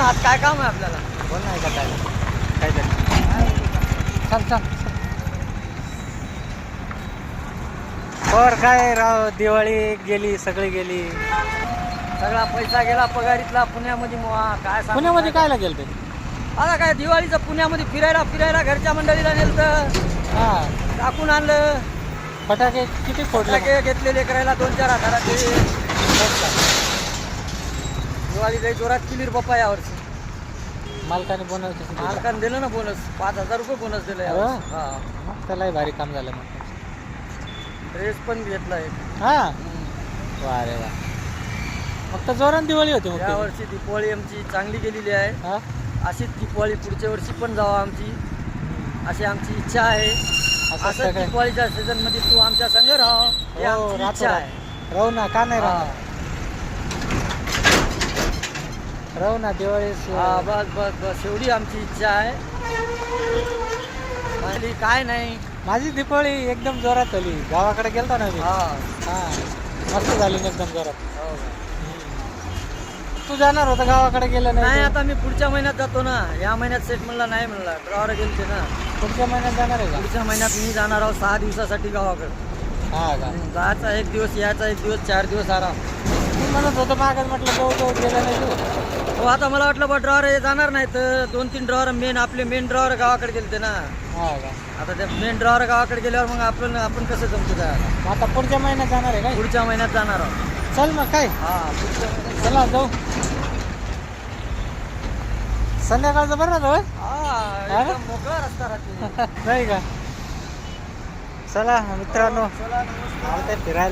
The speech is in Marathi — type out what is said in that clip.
आज काय काम आहे आपल्याला? बोल नाही का काय चल चल पर काय राव, दिवाळी गेली, सगळी गेली. सगळा पैसा गेला पगारीतला पुण्यामध्ये काय सांगू पुण्यामध्ये काय? कायला गेलं ते? आता काय दिवाळीचं पुण्यामध्ये फिरायला घरच्या मंडळीला नेलं, हा, टाकून आणलं. फटाके किती फोडले? फटाके घेतलेले करायला 2-4 हजाराचे. दिवाळी काही जोरात केली रे बाप्पा यावर्षी. मालकाने बनवायचं मालकाने दिलं ना बोनस, 5,000 रुपये बोनस दिलं अरे. यावर्षी. हा, मग त्यालाही भारी काम झालं मग. ड्रेस पण घेतलाय. हा, वा रे वा. मग तर जोरात दिवाळी होती मग तुझी. यावर्षी दिवाळी आमची चांगली गेलेली आहे. हा, अशीच दिवाळी पुढच्या वर्षी पण जावा आमची, अशी आमची इच्छा आहे. असं असं सगळं. दिवाळीच्या सीझन मध्ये तू आमच्या संग राहा हे हो, आमची राहतो, इच्छा आहे. राहू ना, का नाही हा. राहणार? राहू ना दिवाळी. हा, बस बस बस एवढी आमची इच्छा आहे. आणि काय नाही. माझी दिवाळी एकदम जोरात झाली. गावाकडे गेलतो ना मी. हा, हा, मस्त झाली ना एकदम जोरात. हो. तू जाणार होता गावाकडे, गेलं नाही नाही तू? आता मी पुढच्या महिन्यात जातो ना. या महिन्यात सेट म्हणला नाही म्हणला, ड्रॉवर गेलते ना. पुढच्या महिन्यात जाणार आहे का? पुढच्या महिन्यात मी जाणार आहोत 6 दिवसासाठी गावाकडे. हा का? जायचा 1 दिवस, यायचा 1 दिवस, 4 दिवस आराम. तू म्हणत होतं मागच, म्हटलं जाऊ जाऊ, गेलं नाही तू. हो, आता मला वाटलं बा ड्रॉवर जाणार नाही तर 2-3 ड्रॉवर आपले मेन ड्रॉवर गावाकडे गेलते ना. हा का? आता त्या मेन ड्रॉवर गावाकडे गेल्यावर मग आपण कसं जमतो जायला? मग आता पुढच्या महिन्यात जाणार आहे काय? पुढच्या महिन्यात जाणार आहोत. चल मग काय, हा, पुढच्या महिन्यात. चला जाऊ. संध्याकाळचं बरं ना जवळ? हा, एकदम मोकळा रस्ता राहते. नाही का? चला मित्रांनो, चला, नमस्कार. मला ते फिरायला